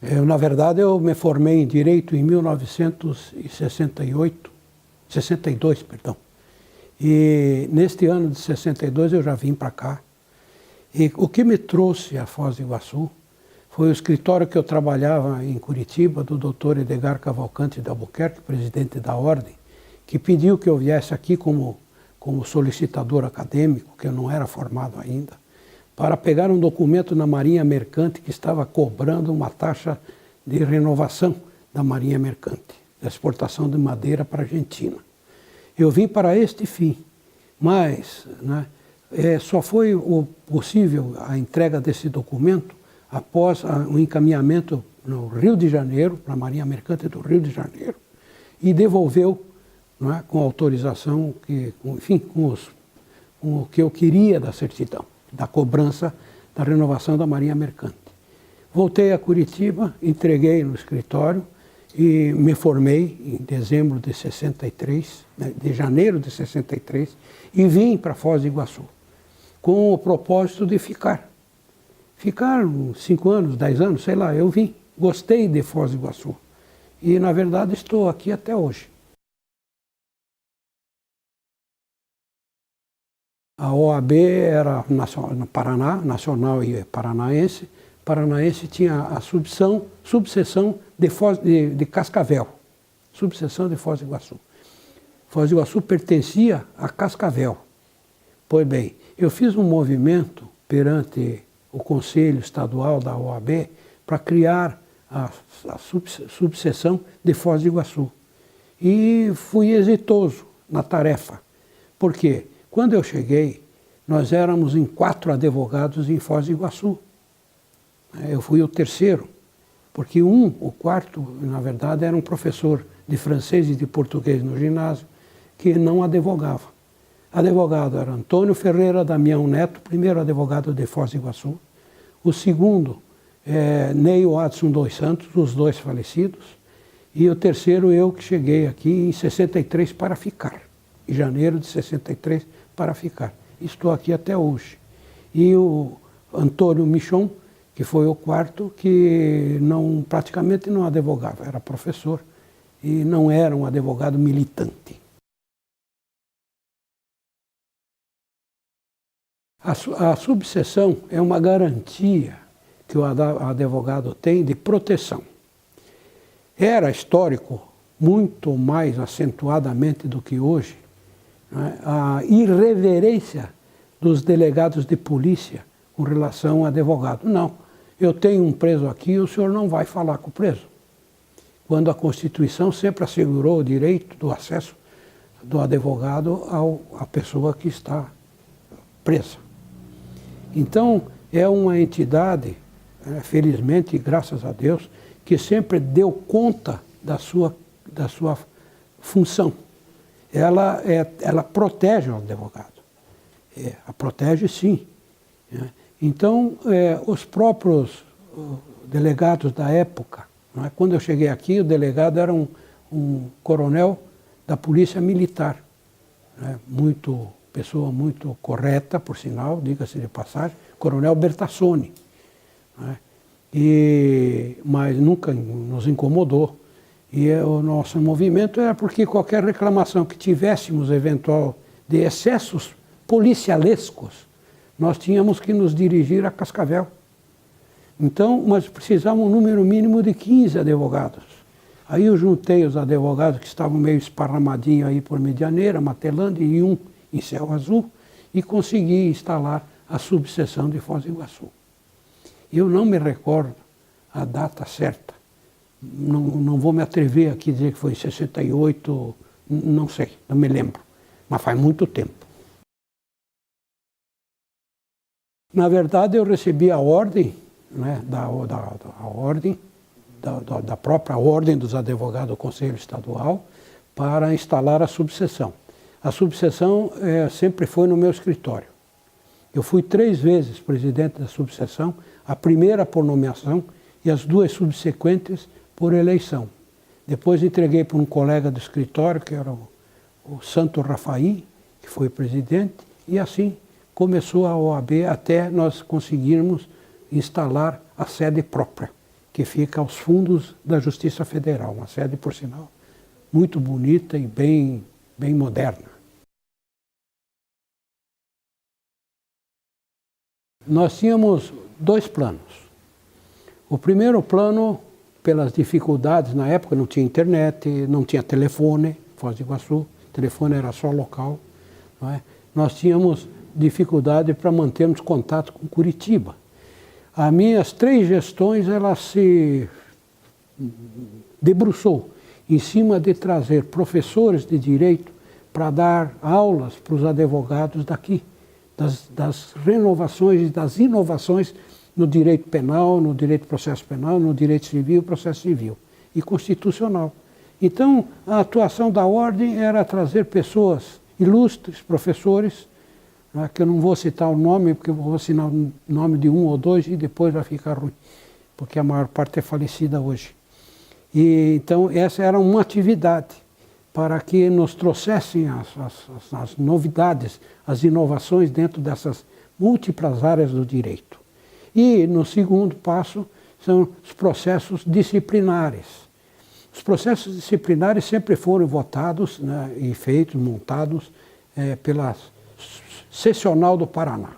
Na verdade, eu me formei em Direito em 1962, perdão. E neste ano de 62 eu já vim para cá. E o que me trouxe a Foz do Iguaçu foi o escritório que eu trabalhava em Curitiba, do Dr. Edgar Cavalcante de Albuquerque, presidente da Ordem, que pediu que eu viesse aqui como solicitador acadêmico, que eu não era formado ainda, para pegar um documento na Marinha Mercante que estava cobrando uma taxa de renovação da Marinha Mercante, da exportação de madeira para a Argentina. Eu vim para este fim, mas só foi possível a entrega desse documento após o encaminhamento no Rio de Janeiro, para a Marinha Mercante do Rio de Janeiro, e devolveu com autorização, enfim, com o que eu queria da certidão, da cobrança da renovação da Marinha Mercante. Voltei a Curitiba, entreguei no escritório e me formei em dezembro de 63, de janeiro de 63, e vim para Foz do Iguaçu, com o propósito de ficar. Ficar uns 5 anos, 10 anos, sei lá, eu vim. Gostei de Foz do Iguaçu. E, na verdade, estou aqui até hoje. A OAB era no Paraná, nacional e paranaense. Paranaense tinha a subseção de Cascavel. Subseção de Foz do Iguaçu. Foz do Iguaçu pertencia a Cascavel. Pois bem, eu fiz um movimento perante o Conselho Estadual da OAB para criar a subseção de Foz do Iguaçu. E fui exitoso na tarefa. Por quê? Quando eu cheguei, nós éramos em 4 advogados em Foz do Iguaçu. Eu fui o terceiro, porque o quarto, na verdade, era um professor de francês e de português no ginásio, que não advogava. Advogado era Antônio Ferreira Damião Neto, primeiro advogado de Foz do Iguaçu. O segundo, Ney Watson dos Santos, os 2 falecidos. E o terceiro, eu que cheguei aqui em 63 para ficar. Em janeiro de 63 para ficar. Estou aqui até hoje. E o Antônio Michon, que foi o quarto, que praticamente não advogava, era professor e não era um advogado militante. A subseção é uma garantia que o advogado tem de proteção. Era histórico, muito mais acentuadamente do que hoje, a irreverência dos delegados de polícia com relação ao advogado. Não, eu tenho um preso aqui, o senhor não vai falar com o preso. Quando a Constituição sempre assegurou o direito do acesso do advogado à pessoa que está presa. Então, é uma entidade, felizmente, graças a Deus, que sempre deu conta da sua função. Ela protege o advogado. A protege, sim. Então, os próprios delegados da época, quando eu cheguei aqui, o delegado era um coronel da Polícia Militar, pessoa muito correta, por sinal, diga-se de passagem, Coronel Bertassoni. Mas nunca nos incomodou. E o nosso movimento era porque qualquer reclamação que tivéssemos eventual de excessos policialescos, nós tínhamos que nos dirigir a Cascavel. Então, mas precisávamos um número mínimo de 15 advogados. Aí eu juntei os advogados que estavam meio esparramadinhos aí por Medianeira, Matelândia e um em Céu Azul, e consegui instalar a subseção de Foz do Iguaçu. Eu não me recordo a data certa. Não vou me atrever aqui a dizer que foi em 68, não sei, não me lembro. Mas faz muito tempo. Na verdade, eu recebi a ordem, da própria Ordem dos Advogados do Conselho Estadual para instalar a subseção. A subseção sempre foi no meu escritório. Eu fui 3 vezes presidente da subseção, a primeira por nomeação e as 2 subsequentes por eleição. Depois entreguei para um colega do escritório, que era o Santo Rafaí, que foi presidente, e assim começou a OAB até nós conseguirmos instalar a sede própria, que fica aos fundos da Justiça Federal, uma sede, por sinal, muito bonita e bem moderna. Nós tínhamos dois planos. O primeiro plano, pelas dificuldades, na época não tinha internet, não tinha telefone, Foz do Iguaçu, o telefone era só local, não é? Nós tínhamos dificuldade para mantermos contato com Curitiba. As minhas 3 gestões, ela se debruçou em cima de trazer professores de direito para dar aulas para os advogados daqui, das renovações e das inovações no direito penal, no direito de processo penal, no direito civil, processo civil e constitucional. Então, a atuação da ordem era trazer pessoas ilustres, professores, né, que eu não vou citar o nome, porque eu vou citar o nome de 1 ou 2 e depois vai ficar ruim, porque a maior parte é falecida hoje. E, então, essa era uma atividade para que nos trouxessem as novidades, as inovações dentro dessas múltiplas áreas do direito. E, no segundo passo, são os processos disciplinares. Os processos disciplinares sempre foram votados, né, e feitos, montados pela Seccional do Paraná.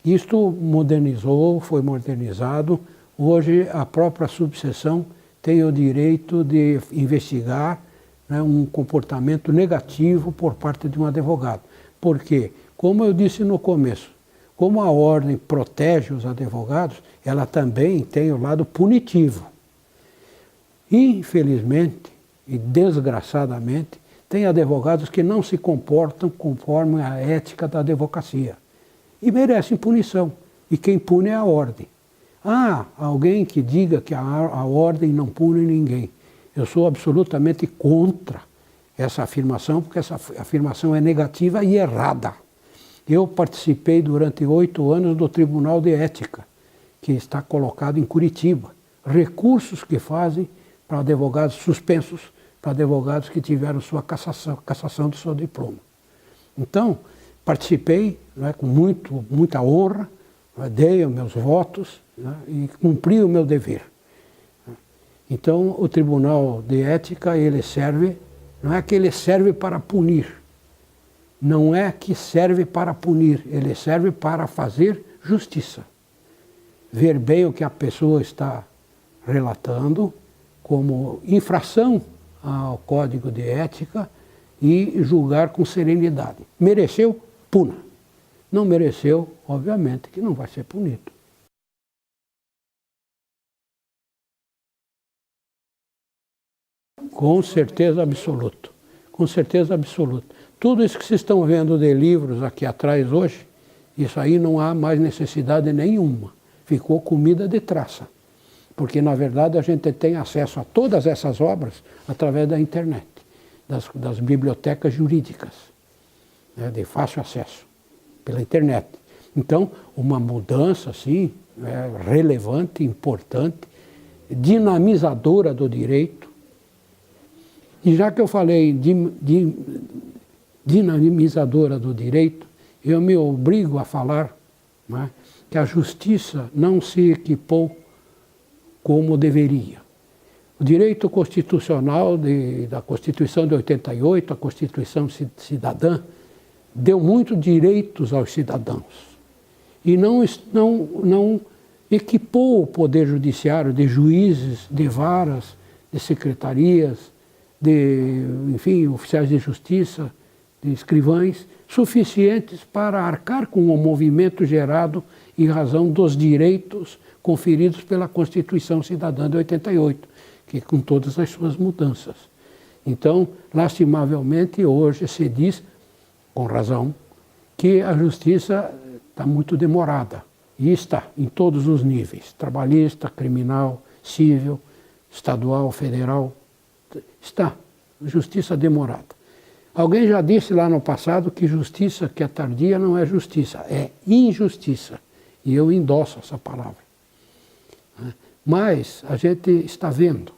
Isto modernizou, foi modernizado. Hoje, a própria subseção tem o direito de investigar, né, um comportamento negativo por parte de um advogado. Por quê? Como eu disse no começo, como a ordem protege os advogados, ela também tem o lado punitivo. Infelizmente e desgraçadamente, tem advogados que não se comportam conforme a ética da advocacia e merecem punição. E quem pune é a ordem. Ah, alguém que diga que a ordem não pune ninguém. Eu sou absolutamente contra essa afirmação, porque essa afirmação é negativa e errada. Eu participei durante 8 anos do Tribunal de Ética, que está colocado em Curitiba. Recursos que fazem para advogados suspensos, para advogados que tiveram sua cassação do seu diploma. Então, participei, né, com muita honra, né, dei os meus votos, né, e cumpri o meu dever. Então, o Tribunal de Ética, ele serve, não é que ele serve para punir, não é que serve para punir, ele serve para fazer justiça. Ver bem o que a pessoa está relatando como infração ao Código de Ética e julgar com serenidade. Mereceu? Puna. Não mereceu? Obviamente que não vai ser punido. Com certeza absoluta. Com certeza absoluta. Tudo isso que vocês estão vendo de livros aqui atrás hoje, isso aí não há mais necessidade nenhuma. Ficou comida de traça. Porque, na verdade, a gente tem acesso a todas essas obras através da internet, das bibliotecas jurídicas, né, de fácil acesso, pela internet. Então, uma mudança, assim, relevante, importante, dinamizadora do direito. E já que eu falei de dinamizadora do direito, eu me obrigo a falar, né, que a justiça não se equipou como deveria. O direito constitucional da Constituição de 88, a Constituição Cidadã, deu muitos direitos aos cidadãos e não equipou o Poder Judiciário de juízes, de varas, de secretarias, enfim, oficiais de justiça, de escrivães, suficientes para arcar com o movimento gerado em razão dos direitos conferidos pela Constituição Cidadã de 88, que com todas as suas mudanças. Então, lastimavelmente, hoje se diz, com razão, que a justiça está muito demorada. E está, em todos os níveis, trabalhista, criminal, civil, estadual, federal, está, justiça demorada. Alguém já disse lá no passado que justiça que é tardia não é justiça, é injustiça. E eu endosso essa palavra. Mas a gente está vendo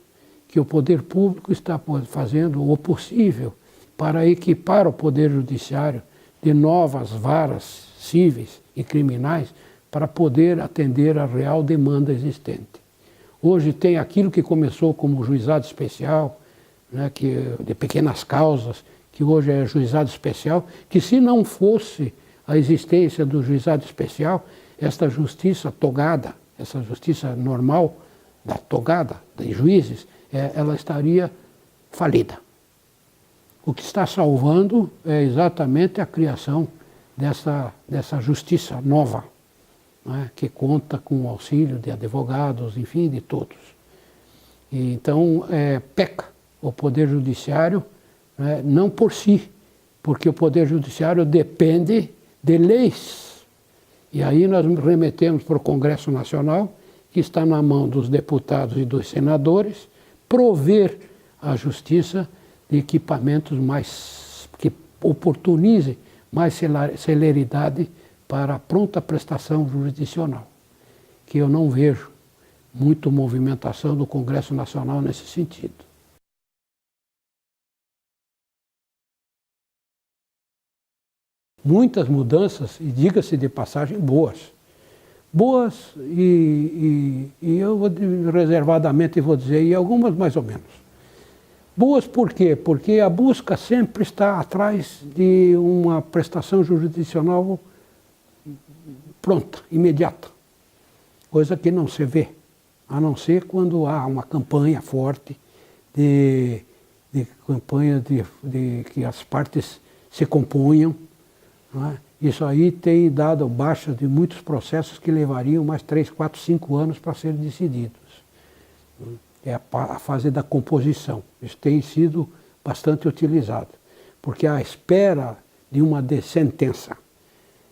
que o poder público está fazendo o possível para equipar o poder judiciário de novas varas cíveis e criminais para poder atender à real demanda existente. Hoje tem aquilo que começou como juizado especial, né, de pequenas causas, que hoje é juizado especial, que se não fosse a existência do juizado especial, esta justiça togada, essa justiça normal, da togada, de juízes, ela estaria falida. O que está salvando é exatamente a criação dessa justiça nova, né, que conta com o auxílio de advogados, enfim, de todos. E, então, peca o Poder Judiciário, né, não por si, porque o Poder Judiciário depende de leis. E aí nós remetemos para o Congresso Nacional, que está na mão dos deputados e dos senadores, prover a justiça de equipamentos que oportunizem mais celeridade para a pronta prestação jurisdicional, que eu não vejo muito movimentação do Congresso Nacional nesse sentido. Muitas mudanças, e diga-se de passagem, boas. Boas e eu vou reservadamente vou dizer, e algumas mais ou menos. Boas por quê? Porque a busca sempre está atrás de uma prestação jurisdicional pronta, imediata. Coisa que não se vê, a não ser quando há uma campanha forte de que as partes se componham. Não é? Isso aí tem dado baixa de muitos processos que levariam mais 3, 4, 5 anos para serem decididos. É a fase da composição. Isso tem sido bastante utilizado, porque à espera de uma sentença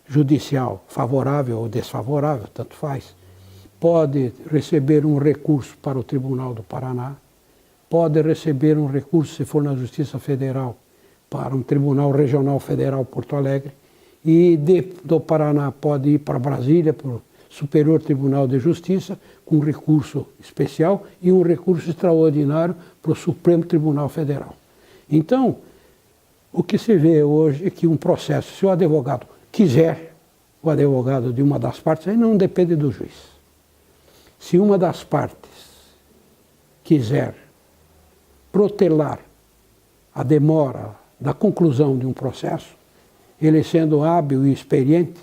judicial favorável ou desfavorável, tanto faz, pode receber um recurso para o Tribunal do Paraná, pode receber um recurso, se for na Justiça Federal, para um Tribunal Regional Federal Porto Alegre, e do Paraná pode ir para Brasília, para o Superior Tribunal de Justiça, com recurso especial e um recurso extraordinário para o Supremo Tribunal Federal. Então, o que se vê hoje é que um processo, se o advogado quiser, o advogado de uma das partes, aí não depende do juiz. Se uma das partes quiser protelar a demora da conclusão de um processo, ele sendo hábil e experiente,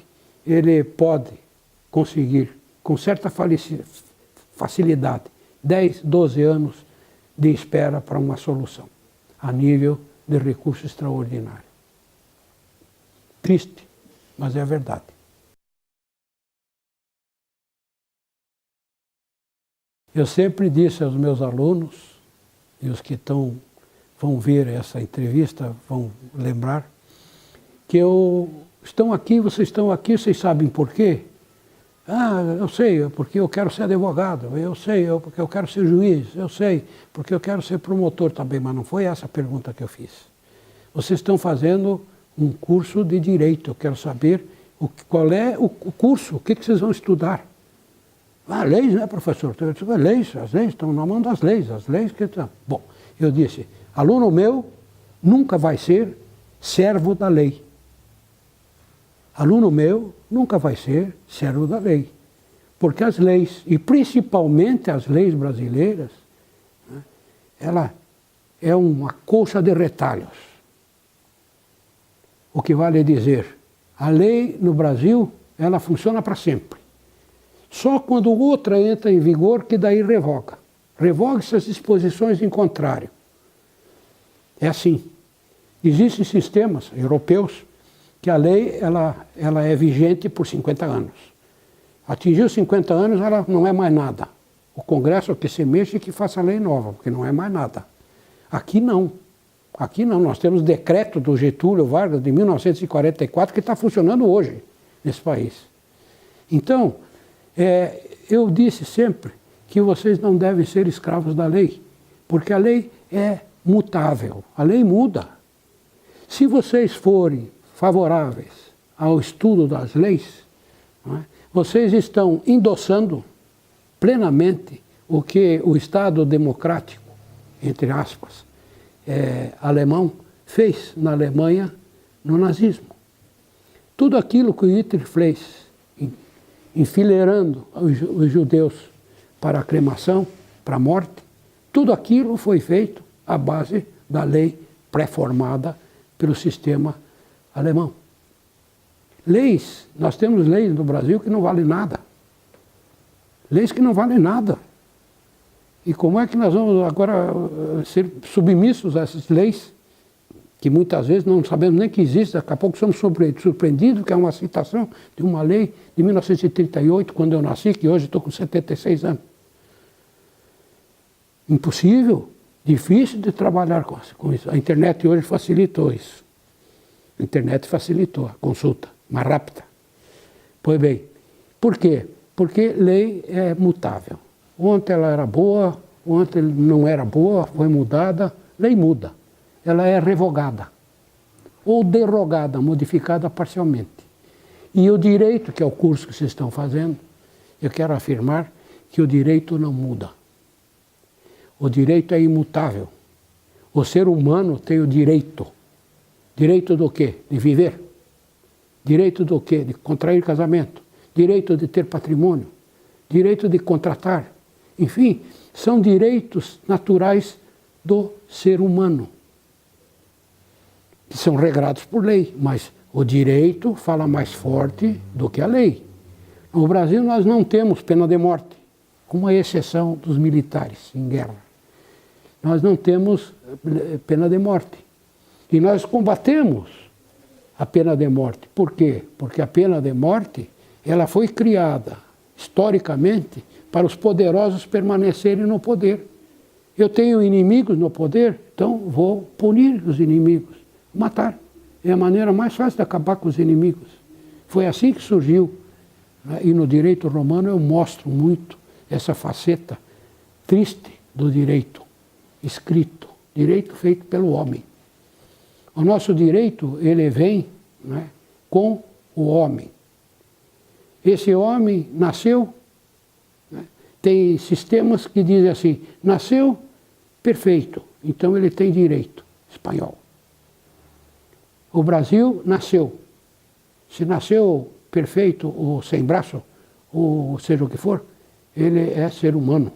ele pode conseguir, com certa facilidade, 10, 12 anos de espera para uma solução, a nível de recurso extraordinário. Triste, mas é verdade. Eu sempre disse aos meus alunos, e os que vão ver essa entrevista vão lembrar, que vocês estão aqui, vocês sabem por quê? Ah, eu sei, porque eu quero ser advogado, eu sei, porque eu quero ser juiz, eu sei, porque eu quero ser promotor também, mas não foi essa a pergunta que eu fiz. Vocês estão fazendo um curso de direito, eu quero saber qual é o curso, o que vocês vão estudar. Ah, leis, né, professor? Leis, as leis estão na mão das leis, as leis que estão. Bom, eu disse, aluno meu nunca vai ser servo da lei. Aluno meu nunca vai ser servo da lei, porque as leis, e principalmente as leis brasileiras, né, ela é uma colcha de retalhos. O que vale dizer, a lei no Brasil, ela funciona para sempre. Só quando outra entra em vigor que daí revoga. Revoga-se as disposições em contrário. É assim. Existem sistemas europeus que a lei ela é vigente por 50 anos. Atingiu 50 anos, ela não é mais nada. O Congresso é que se mexe e que faça lei nova, porque não é mais nada. Aqui não. Aqui não. Nós temos decreto do Getúlio Vargas de 1944 que está funcionando hoje nesse país. Então, eu disse sempre que vocês não devem ser escravos da lei, porque a lei é mutável, a lei muda. Se vocês forem favoráveis ao estudo das leis, não é, vocês estão endossando plenamente o que o Estado democrático, entre aspas, alemão, fez na Alemanha no nazismo. Tudo aquilo que Hitler fez, enfileirando os judeus para a cremação, para a morte, tudo aquilo foi feito à base da lei pré-formada pelo sistema alemão. Leis, nós temos leis no Brasil que não valem nada. Leis que não valem nada. E como é que nós vamos agora ser submissos a essas leis, que muitas vezes não sabemos nem que existe, daqui a pouco somos surpreendidos, que é uma citação de uma lei de 1938, quando eu nasci, que hoje estou com 76 anos. Impossível, difícil de trabalhar com isso. A internet hoje facilitou isso. A internet facilitou a consulta, mais rápida. Pois bem, por quê? Porque lei é mutável. Ontem ela era boa, ontem não era boa, foi mudada, lei muda. Ela é revogada, ou derrogada, modificada parcialmente. E o direito, que é o curso que vocês estão fazendo, eu quero afirmar que o direito não muda. O direito é imutável. O ser humano tem o direito. Direito do quê? De viver. Direito do quê? De contrair casamento. Direito de ter patrimônio. Direito de contratar. Enfim, são direitos naturais do ser humano, que são regrados por lei, mas o direito fala mais forte do que a lei. No Brasil nós não temos pena de morte, com uma exceção dos militares em guerra. Nós não temos pena de morte. E nós combatemos a pena de morte. Por quê? Porque a pena de morte, ela foi criada historicamente para os poderosos permanecerem no poder. Eu tenho inimigos no poder, então vou punir os inimigos, matar. É a maneira mais fácil de acabar com os inimigos. Foi assim que surgiu. E no direito romano eu mostro muito essa faceta triste do direito escrito, direito feito pelo homem. O nosso direito, ele vem, né, com o homem. Esse homem nasceu, né, tem sistemas que dizem assim, nasceu perfeito, então ele tem direito, espanhol. O Brasil nasceu. Se nasceu perfeito ou sem braço, ou seja o que for, ele é ser humano.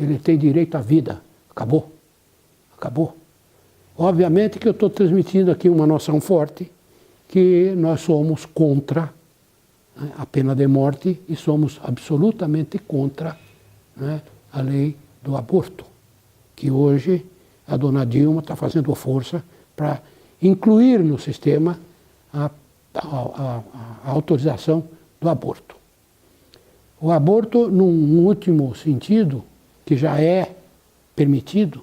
Ele tem direito à vida. Acabou. Acabou. Obviamente que eu estou transmitindo aqui uma noção forte, que nós somos contra, né, a pena de morte e somos absolutamente contra, né, a lei do aborto, que hoje a dona Dilma está fazendo força para incluir no sistema a autorização do aborto. O aborto, num último sentido, que já é permitido,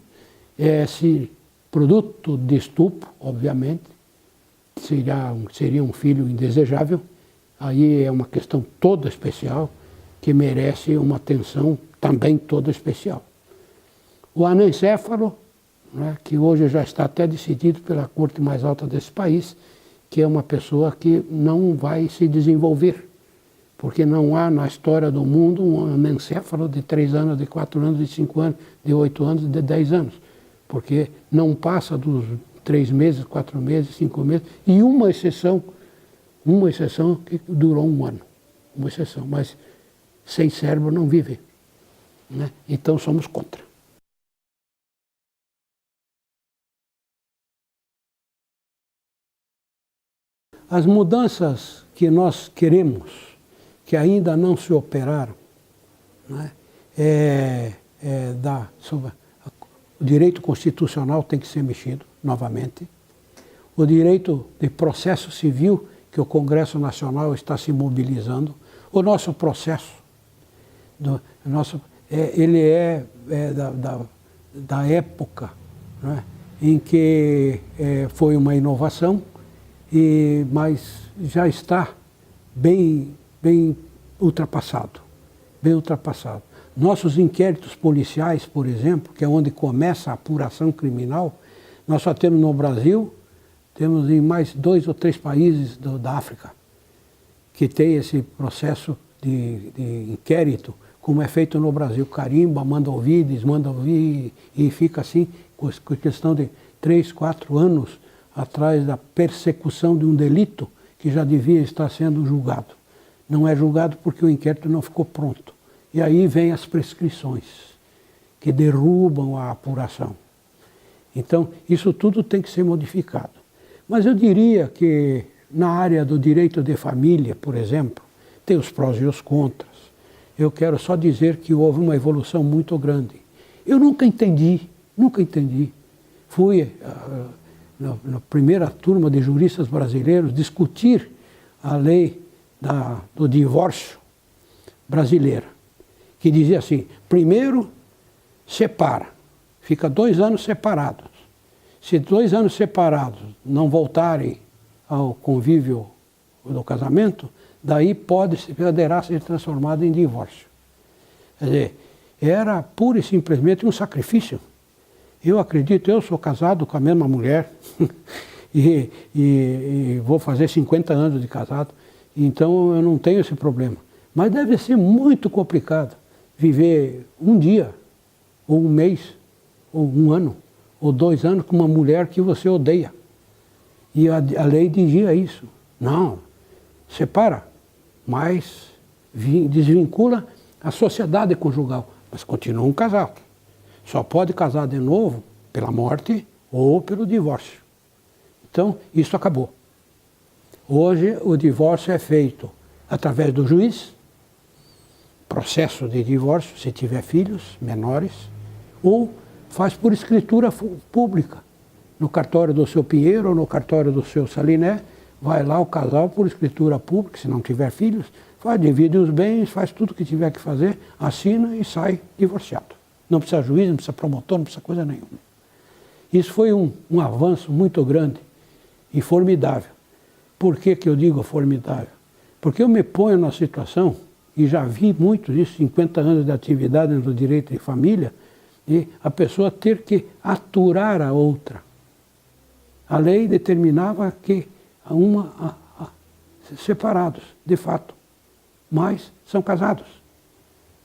é se produto de estupro, obviamente, seria um filho indesejável, aí é uma questão toda especial, que merece uma atenção também toda especial. O anencéfalo, né, que hoje já está até decidido pela corte mais alta desse país, que é uma pessoa que não vai se desenvolver, porque não há na história do mundo um anencéfalo de 3 anos, de 4 anos, de 5 anos, de 8 anos, de 10 anos, porque não passa dos 3 meses, 4 meses, 5 meses, e uma exceção que durou 1 ano, uma exceção, mas sem cérebro não vive, né? Então somos contra. As mudanças que nós queremos, que ainda não se operaram, né, o direito constitucional tem que ser mexido novamente, o direito de processo civil, que o Congresso Nacional está se mobilizando, o nosso processo, ele é da época, né, em que foi uma inovação, mas já está bem ultrapassado, bem ultrapassado. Nossos inquéritos policiais, por exemplo, que é onde começa a apuração criminal, nós só temos no Brasil, temos em mais 2 ou 3 países da África, que tem esse processo de inquérito, como é feito no Brasil. Carimba, manda ouvir, desmanda ouvir, e fica assim, com questão de 3, 4 anos, atrás da persecução de um delito que já devia estar sendo julgado. Não é julgado porque o inquérito não ficou pronto. E aí vem as prescrições, que derrubam a apuração. Então, isso tudo tem que ser modificado. Mas eu diria que na área do direito de família, por exemplo, tem os prós e os contras. Eu quero só dizer que houve uma evolução muito grande. Eu nunca entendi. Fui na primeira turma de juristas brasileiros discutir a lei do divórcio brasileira, que dizia assim, primeiro separa, fica 2 anos separados. Se 2 anos separados não voltarem ao convívio do casamento, daí poderá ser transformado em divórcio. Quer dizer, era pura e simplesmente um sacrifício. Eu acredito, eu sou casado com a mesma mulher e vou fazer 50 anos de casado, então eu não tenho esse problema. Mas deve ser muito complicado viver um dia, ou um mês, ou um ano, ou 2 anos com uma mulher que você odeia. E a lei dizia isso. Não, separa, mas desvincula a sociedade conjugal, mas continua um casal. Só pode casar de novo pela morte ou pelo divórcio. Então, isso acabou. Hoje, o divórcio é feito através do juiz, processo de divórcio, se tiver filhos menores, ou faz por escritura pública. No cartório do seu Pinheiro ou no cartório do seu Saliné, vai lá o casal por escritura pública, se não tiver filhos, divide os bens, faz tudo o que tiver que fazer, assina e sai divorciado. Não precisa juiz, não precisa promotor, não precisa coisa nenhuma. Isso foi um avanço muito grande e formidável. Por que eu digo formidável? Porque eu me ponho na situação, e já vi muito isso, 50 anos de atividade no direito de família, e a pessoa ter que aturar a outra. A lei determinava que separados, de fato, mas são casados.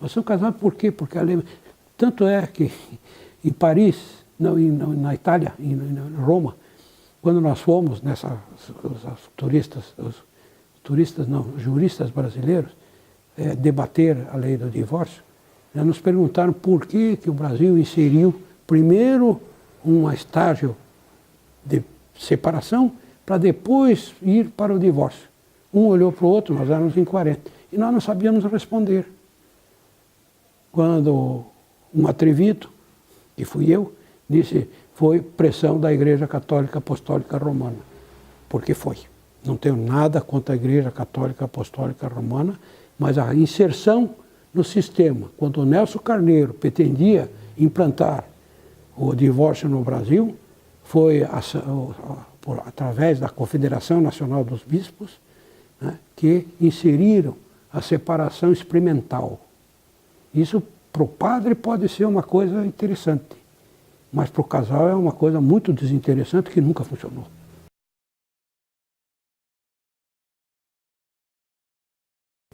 Mas são casados por quê? Porque a lei... Tanto é que em Paris, na Itália, em Roma, quando nós fomos, os juristas brasileiros, debater a lei do divórcio, nos perguntaram por que o Brasil inseriu primeiro um estágio de separação para depois ir para o divórcio. Um olhou para o outro, nós éramos em 40, e nós não sabíamos responder. Quando um atrevido, que fui eu, disse, foi pressão da Igreja Católica Apostólica Romana. Porque foi. Não tenho nada contra a Igreja Católica Apostólica Romana, mas a inserção no sistema, quando o Nelson Carneiro pretendia implantar o divórcio no Brasil, foi através da Confederação Nacional dos Bispos, né, que inseriram a separação experimental. Isso para o padre pode ser uma coisa interessante, mas para o casal é uma coisa muito desinteressante que nunca funcionou.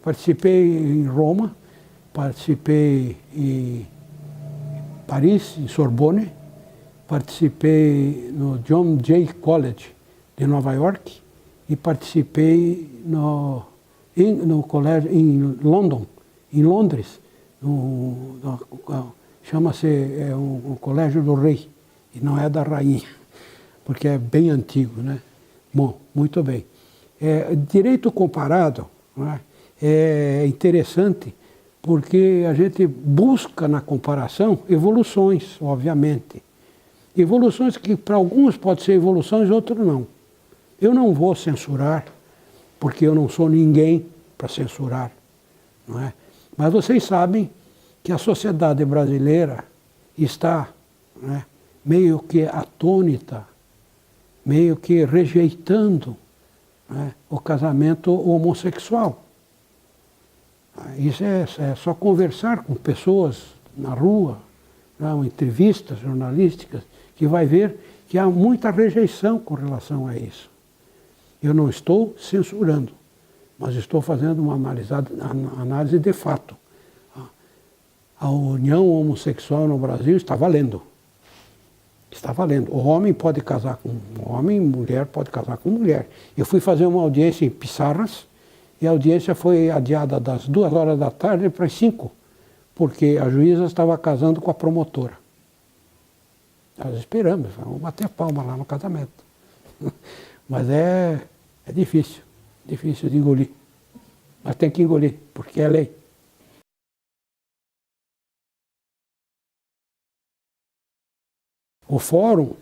Participei em Roma, participei em Paris, em Sorbonne, participei no John Jay College de Nova York e participei no colégio em Londres, chama-se o Colégio do Rei, e não é da Rainha, porque é bem antigo, né? Bom, muito bem. Direito comparado, né, é interessante porque a gente busca na comparação evoluções, obviamente. Evoluções que para alguns podem ser evoluções, outros não. Eu não vou censurar, porque eu não sou ninguém para censurar, não é? Mas vocês sabem que a sociedade brasileira está, né, meio que atônita, meio que rejeitando, né, o casamento homossexual. Isso é só conversar com pessoas na rua, né, entrevistas jornalísticas, que vai ver que há muita rejeição com relação a isso. Eu não estou censurando, mas estou fazendo uma análise de fato. A união homossexual no Brasil está valendo. Está valendo. O homem pode casar com homem, mulher pode casar com mulher. Eu fui fazer uma audiência em Pissarras, e a audiência foi adiada das 2 horas da tarde para as 5, porque a juíza estava casando com a promotora. Nós esperamos, vamos bater palma lá no casamento. Mas é difícil de engolir. Mas tem que engolir, porque é lei. O fórum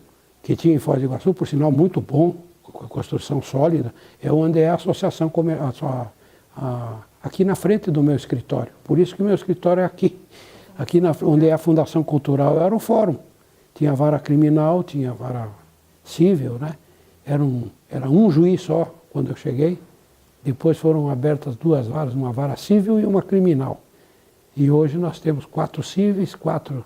que tinha em Foz do Iguaçu, por sinal muito bom, com a construção sólida, é onde é a associação comercial, aqui na frente do meu escritório. Por isso que o meu escritório é aqui. Aqui onde é a Fundação Cultural era o fórum. Tinha vara criminal, tinha vara civil, né? Era um juiz só quando eu cheguei. Depois foram abertas 2 varas, uma vara civil e uma criminal. E hoje nós temos 4 cíveis, 4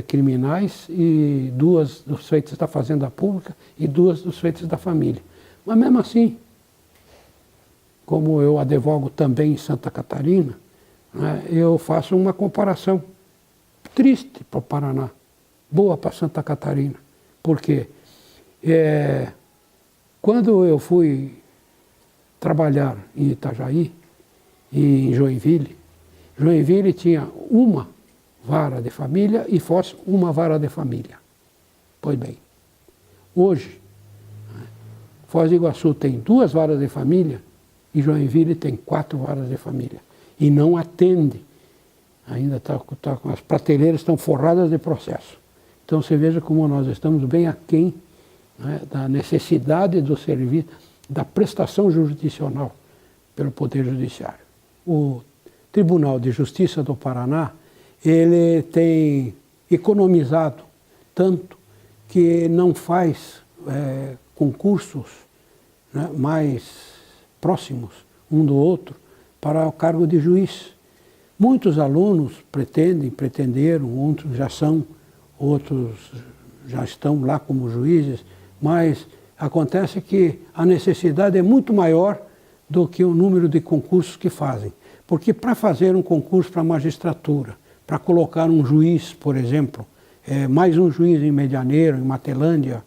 criminais e 2 dos feitos da Fazenda Pública e 2 dos feitos da família. Mas mesmo assim, como eu advogo também em Santa Catarina, né, eu faço uma comparação triste para o Paraná, boa para Santa Catarina. Porque quando eu fui trabalhar em Itajaí e em Joinville, Joinville tinha uma vara de família e Foz uma vara de família. Pois bem, hoje, Foz do Iguaçu tem 2 varas de família e Joinville tem 4 varas de família. E não atende. Ainda as prateleiras estão forradas de processo. Então você veja como nós estamos bem aquém, né, da necessidade do serviço, da prestação jurisdicional pelo Poder Judiciário. O Tribunal de Justiça do Paraná, ele tem economizado tanto que não faz concursos, né, mais próximos um do outro para o cargo de juiz. Muitos alunos pretenderam, outros já são, outros já estão lá como juízes, mas acontece que a necessidade é muito maior do que o número de concursos que fazem. Porque para fazer um concurso para a magistratura, para colocar um juiz, por exemplo, mais um juiz em Medianeiro, em Matelândia,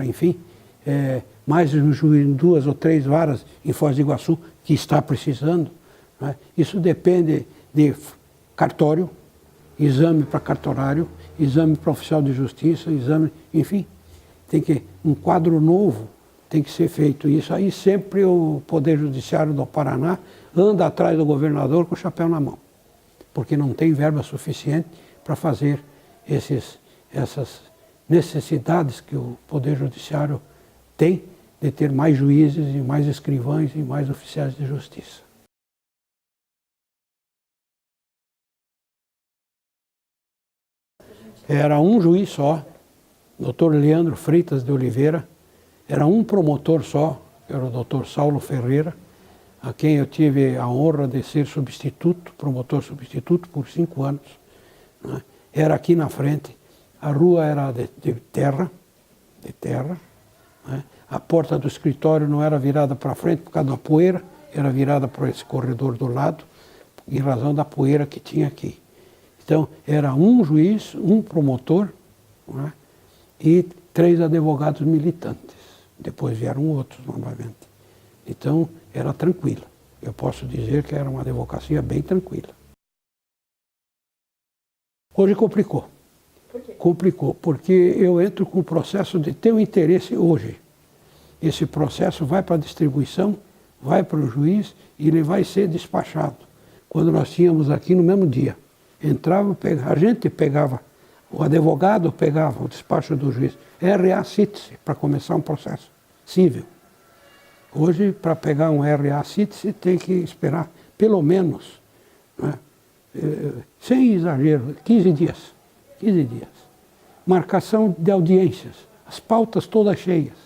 enfim, mais um juiz em 2 ou 3 varas em Foz do Iguaçu, que está precisando, né? Isso depende de cartório, exame para cartorário, exame para oficial de justiça, exame, enfim, um quadro novo tem que ser feito. Isso aí sempre o Poder Judiciário do Paraná anda atrás do governador com o chapéu na mão, porque não tem verba suficiente para fazer essas necessidades que o Poder Judiciário tem de ter mais juízes e mais escrivães e mais oficiais de justiça. Era um juiz só, Dr. Leandro Freitas de Oliveira, era um promotor só, que era o Dr. Saulo Ferreira, a quem eu tive a honra de ser substituto, promotor substituto por 5 anos. Né? Era aqui na frente, a rua era de terra, né? A porta do escritório não era virada para frente por causa da poeira, era virada para esse corredor do lado, em razão da poeira que tinha aqui. Então, era um juiz, um promotor, né? E 3 advogados militantes. Depois vieram outros novamente. Então, era tranquila. Eu posso dizer que era uma advocacia bem tranquila. Hoje complicou. Por quê? Complicou, porque eu entro com o processo de ter um interesse hoje. Esse processo vai para a distribuição, vai para o juiz e ele vai ser despachado. Quando nós tínhamos aqui no mesmo dia. Entrava, a gente pegava, o advogado pegava o despacho do juiz, RA CITES, para começar um processo civil. Hoje, para pegar um RA CITES, tem que esperar pelo menos, né, sem exagero, 15 dias. 15 dias. Marcação de audiências, as pautas todas cheias.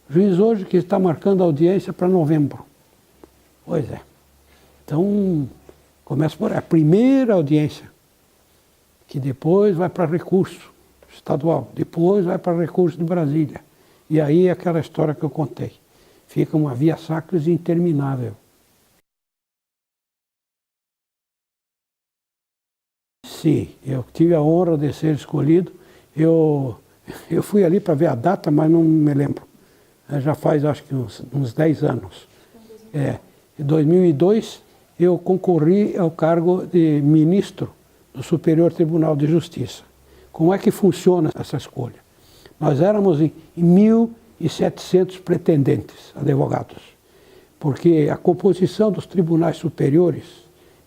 O juiz hoje que está marcando a audiência para novembro. Pois é. Então, começa por a primeira audiência, que depois vai para recurso estadual, depois vai para recurso de Brasília. E aí é aquela história que eu contei. Fica uma via sacris interminável. Sim, eu tive a honra de ser escolhido. Eu fui ali para ver a data, mas não me lembro. Já faz, acho que uns 10 anos. Em 2002, eu concorri ao cargo de ministro do Superior Tribunal de Justiça. Como é que funciona essa escolha? Nós éramos em 1.700 pretendentes, advogados, porque a composição dos tribunais superiores,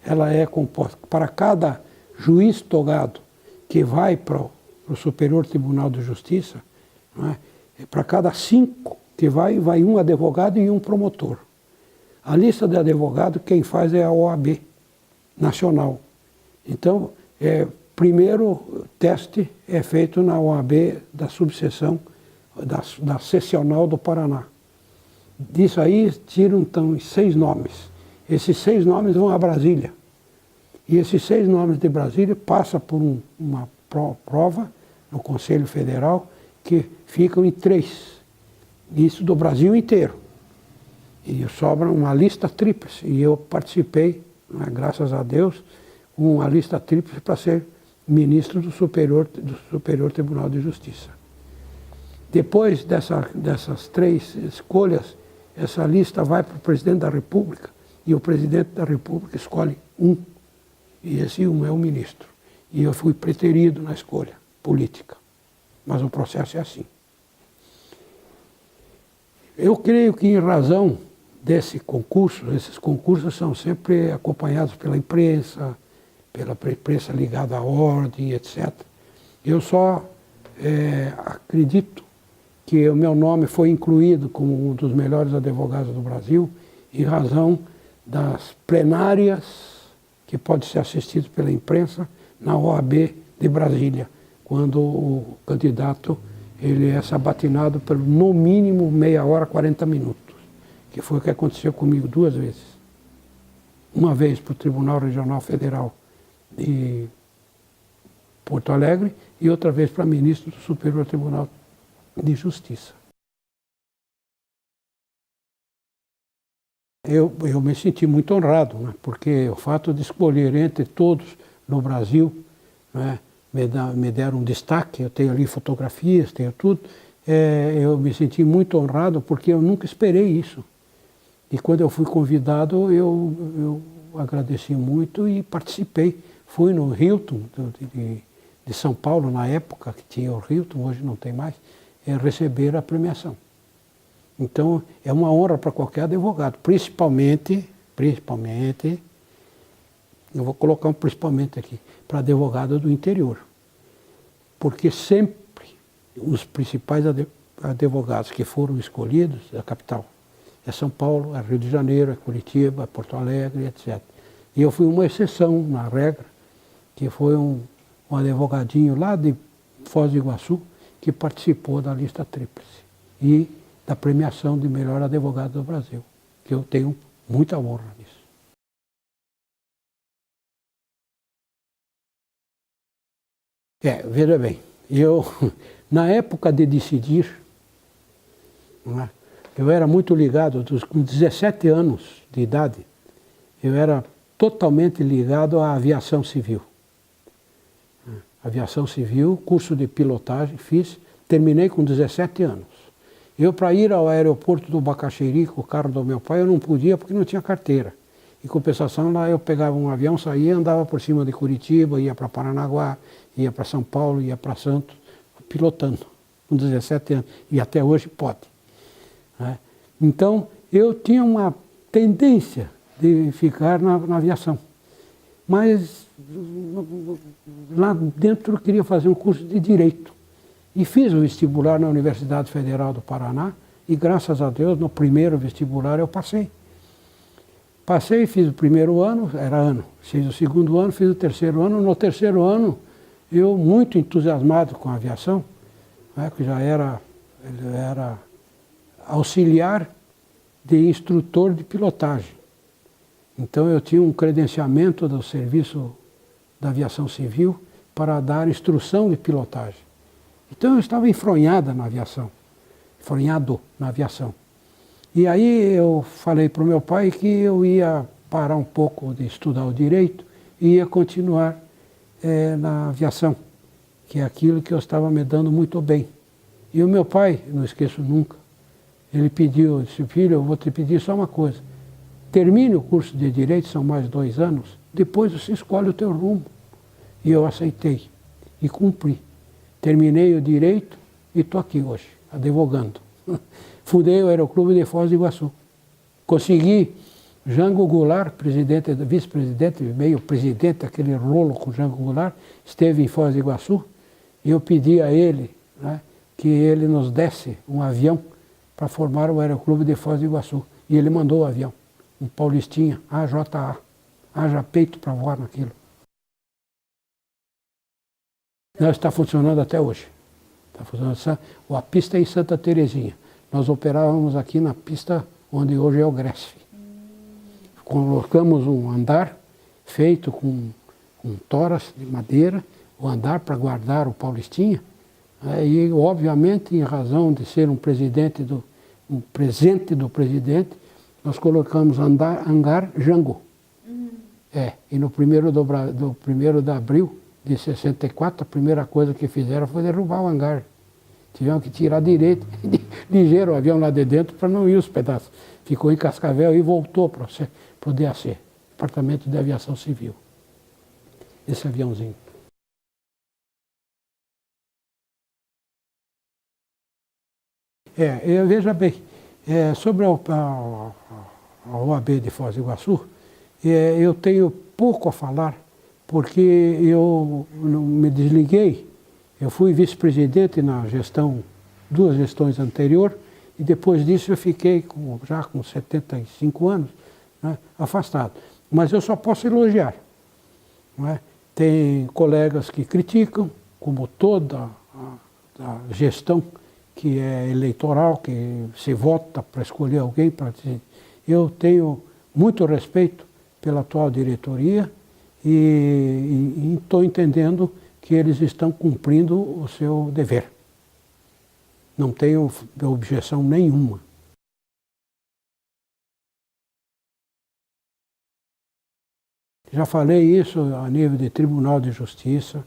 ela é composta, para cada juiz togado que vai para o Superior Tribunal de Justiça, não é? Para cada 5 que vai um advogado e um promotor. A lista de advogado quem faz é a OAB Nacional. Então, primeiro teste é feito na OAB da subseção da Seccional do Paraná. Disso aí tiram então 6 nomes. Esses 6 nomes vão a Brasília. E esses 6 nomes de Brasília passam por uma prova no Conselho Federal que ficam em 3. Isso do Brasil inteiro. E sobra uma lista tríplice. E eu participei, né, graças a Deus, com uma lista tríplice para ser ministro do Superior Tribunal de Justiça. Depois dessas 3 escolhas, essa lista vai para o presidente da República e o presidente da República escolhe um. E esse um é o ministro. E eu fui preterido na escolha política. Mas o processo é assim. Eu creio que, em razão desse concurso, esses concursos são sempre acompanhados pela imprensa ligada à ordem, etc. Eu só acredito que o meu nome foi incluído como um dos melhores advogados do Brasil em razão das plenárias que pode ser assistido pela imprensa na OAB de Brasília, quando o candidato ele é sabatinado por no mínimo meia hora, 40 minutos, que foi o que aconteceu comigo 2 vezes. Uma vez para o Tribunal Regional Federal de Porto Alegre e outra vez para ministro do Superior Tribunal de Justiça. Eu me senti muito honrado, né, porque o fato de escolher entre todos no Brasil, né, me deram um destaque, eu tenho ali fotografias, tenho tudo, eu me senti muito honrado porque eu nunca esperei isso. E quando eu fui convidado, eu agradeci muito e participei. Fui no Hilton de São Paulo, na época que tinha o Hilton, hoje não tem mais, receber a premiação. Então, é uma honra para qualquer advogado, principalmente, eu vou colocar um principalmente aqui, para advogado do interior. Porque sempre os principais advogados que foram escolhidos da capital é São Paulo, é Rio de Janeiro, é Curitiba, é Porto Alegre, etc. E eu fui uma exceção na regra, que foi um advogadinho lá de Foz do Iguaçu que participou da lista tríplice e da premiação de melhor advogado do Brasil, que eu tenho muita honra nisso. Veja bem, na época de decidir, não é, eu era muito ligado, com 17 anos de idade, eu era totalmente ligado à aviação civil. Aviação civil, curso de pilotagem, fiz, terminei com 17 anos. Eu, para ir ao aeroporto do Bacaxiri com o carro do meu pai, eu não podia porque não tinha carteira. Em compensação, lá eu pegava um avião, saía, andava por cima de Curitiba, ia para Paranaguá, ia para São Paulo, ia para Santos, pilotando, com 17 anos. E até hoje pode. Né? Então, eu tinha uma tendência de ficar na aviação. Mas lá dentro eu queria fazer um curso de Direito. E fiz o vestibular na Universidade Federal do Paraná e, graças a Deus, no primeiro vestibular eu passei. Passei, fiz o primeiro ano, fiz o segundo ano, fiz o terceiro ano. No terceiro ano, eu muito entusiasmado com a aviação, né, que já era auxiliar de instrutor de pilotagem. Então eu tinha um credenciamento do Serviço da Aviação Civil para dar instrução de pilotagem. Então eu estava enfronhado na aviação. E aí eu falei para o meu pai que eu ia parar um pouco de estudar o direito e ia continuar na aviação, que é aquilo que eu estava me dando muito bem. E o meu pai, não esqueço nunca, ele pediu, disse, filho, eu vou te pedir só uma coisa. termine o curso de Direito, são mais 2 anos, depois você escolhe o teu rumo. E eu aceitei e cumpri. Terminei o Direito e estou aqui hoje, advogando. Fundei o Aeroclube de Foz do Iguaçu. Consegui Jango Goulart, presidente, vice-presidente, meio presidente, aquele rolo com Jango Goulart, esteve em Foz do Iguaçu, e eu pedi a ele, né, que ele nos desse um avião para formar o Aeroclube de Foz do Iguaçu. E ele mandou o avião, um Paulistinha, AJA, haja peito para voar naquilo. Não, está funcionando até hoje. Está funcionando. A pista é em Santa Terezinha. Nós operávamos aqui na pista onde hoje é o Gresf. Colocamos um andar feito com toras de madeira, o andar para guardar o Paulistinha. E, obviamente, em razão de ser um presente do presidente, nós colocamos hangar Jango. E no primeiro de abril de 64, a primeira coisa que fizeram foi derrubar o hangar. Tivemos que tirar direito, ligeiro o avião lá de dentro para não ir os pedaços. Ficou em Cascavel e voltou para o DAC, Departamento de Aviação Civil. Esse aviãozinho. Veja bem, sobre a OAB de Foz do Iguaçu, eu tenho pouco a falar, porque eu me desliguei. Eu fui vice-presidente na gestão, 2 gestões anteriores, e depois disso eu fiquei já com 75 anos, né, afastado. Mas eu só posso elogiar. Não é? Tem colegas que criticam, como toda a gestão que é eleitoral, que se vota para escolher alguém para dizer. Eu tenho muito respeito pela atual diretoria e estou entendendo que eles estão cumprindo o seu dever. Não tenho objeção nenhuma. Já falei isso a nível de Tribunal de Justiça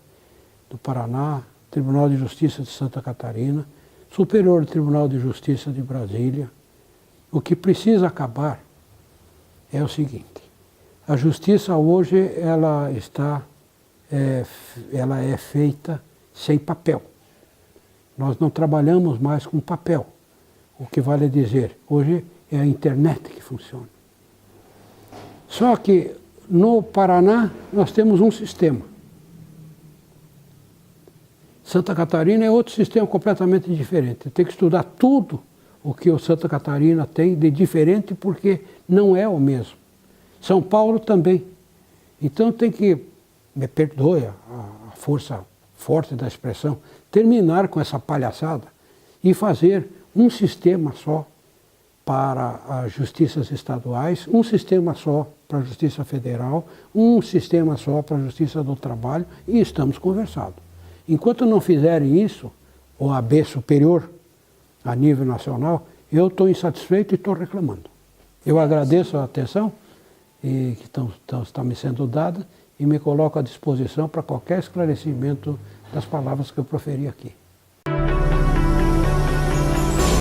do Paraná, Tribunal de Justiça de Santa Catarina, Superior Tribunal de Justiça de Brasília. O que precisa acabar é o seguinte: a justiça hoje ela é feita sem papel. Nós não trabalhamos mais com papel. O que vale dizer, hoje é a internet que funciona. Só que no Paraná nós temos um sistema. Santa Catarina é outro sistema completamente diferente. Tem que estudar tudo o que o Santa Catarina tem de diferente, porque não é o mesmo. São Paulo também. Então tem que, me perdoe a força forte da expressão, terminar com essa palhaçada e fazer um sistema só para as justiças estaduais, um sistema só para a Justiça Federal, um sistema só para a Justiça do Trabalho, e estamos conversados. Enquanto não fizerem isso, OAB superior a nível nacional, eu estou insatisfeito e estou reclamando. Eu agradeço a atenção que está me sendo dada e me coloco à disposição para qualquer esclarecimento das palavras que eu proferi aqui.